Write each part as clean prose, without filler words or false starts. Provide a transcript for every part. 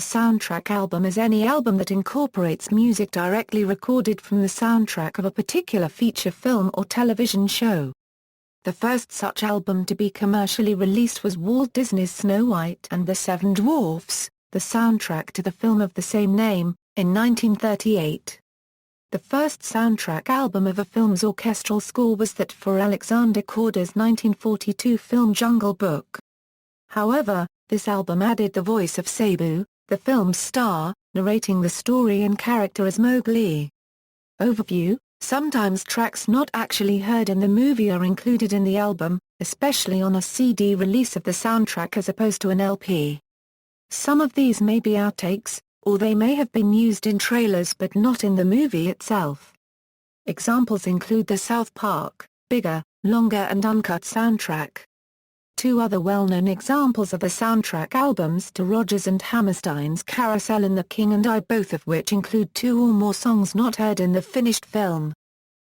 soundtrack album is any album that incorporates music directly recorded from the soundtrack of a particular feature film or television show. The first such album to be commercially released was Walt Disney's Snow White and the Seven Dwarfs, the soundtrack to the film of the same name, in 1938. The first soundtrack album of a film's orchestral score was that for Alexander Korda's 1942 film Jungle Book. However, this album added the voice of Sabu, the film's star, narrating the story in character as Mowgli. Overview: sometimes tracks not actually heard in the movie are included in the album, especially on a CD release of the soundtrack as opposed to an LP. Some of these may be outtakes, or they may have been used in trailers but not in the movie itself. Examples include the South Park, Bigger, Longer and Uncut soundtrack. Two other well-known examples are the soundtrack albums to Rodgers and Hammerstein's Carousel and The King and I, both of which include two or more songs not heard in the finished film.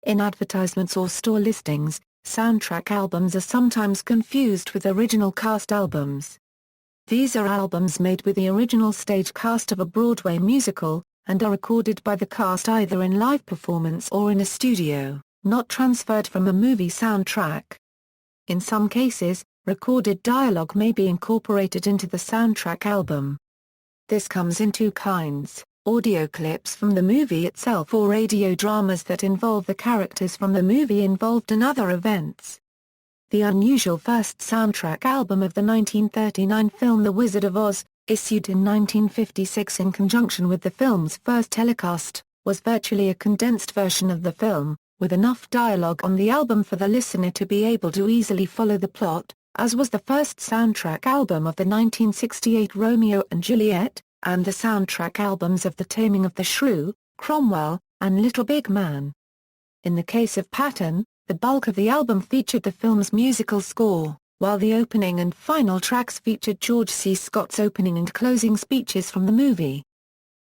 In advertisements or store listings, soundtrack albums are sometimes confused with original cast albums. These are albums made with the original stage cast of a Broadway musical, and are recorded by the cast either in live performance or in a studio, not transferred from a movie soundtrack. In some cases, recorded dialogue may be incorporated into the soundtrack album. This comes in two kinds: audio clips from the movie itself or radio dramas that involve the characters from the movie involved in other events. The unusual first soundtrack album of the 1939 film The Wizard of Oz, issued in 1956 in conjunction with the film's first telecast, was virtually a condensed version of the film, with enough dialogue on the album for the listener to be able to easily follow the plot, as was the first soundtrack album of the 1968 Romeo and Juliet, and the soundtrack albums of The Taming of the Shrew, Cromwell, and Little Big Man. In the case of Patton, the bulk of the album featured the film's musical score, while the opening and final tracks featured George C. Scott's opening and closing speeches from the movie.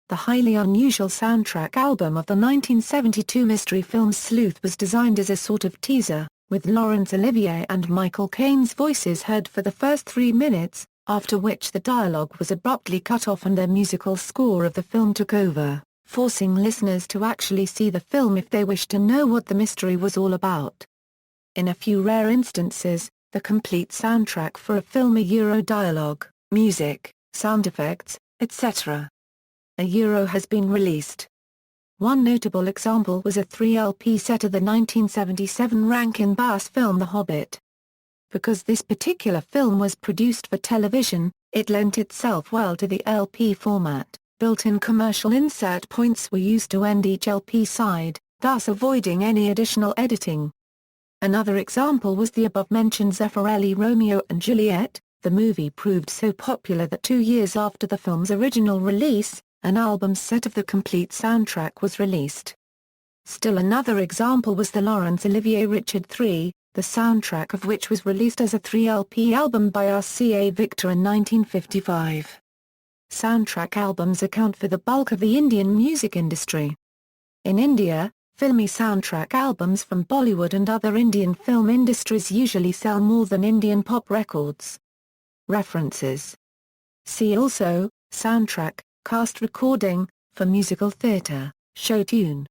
The highly unusual soundtrack album of the 1972 mystery film Sleuth was designed as a sort of teaser, with Laurence Olivier and Michael Caine's voices heard for the first 3 minutes, after which the dialogue was abruptly cut off and the musical score of the film took over, forcing listeners to actually see the film if they wished to know what the mystery was all about. In a few rare instances, the complete soundtrack for a film dialogue, music, sound effects, etc. has been released. One notable example was a 3-LP set of the 1977 Rankin Bass film The Hobbit. Because this particular film was produced for television, it lent itself well to the LP format. Built-in commercial insert points were used to end each LP side, thus avoiding any additional editing. Another example was the above-mentioned Zeffirelli Romeo and Juliet. The movie proved so popular that 2 years after the film's original release, an album set of the complete soundtrack was released. Still another example was the Laurence Olivier Richard III, the soundtrack of which was released as a 3-LP album by RCA Victor in 1955. Soundtrack albums account for the bulk of the Indian music industry. In India, filmy soundtrack albums from Bollywood and other Indian film industries usually sell more than Indian pop records. References. See also, soundtrack, cast recording, for musical theatre, show tune.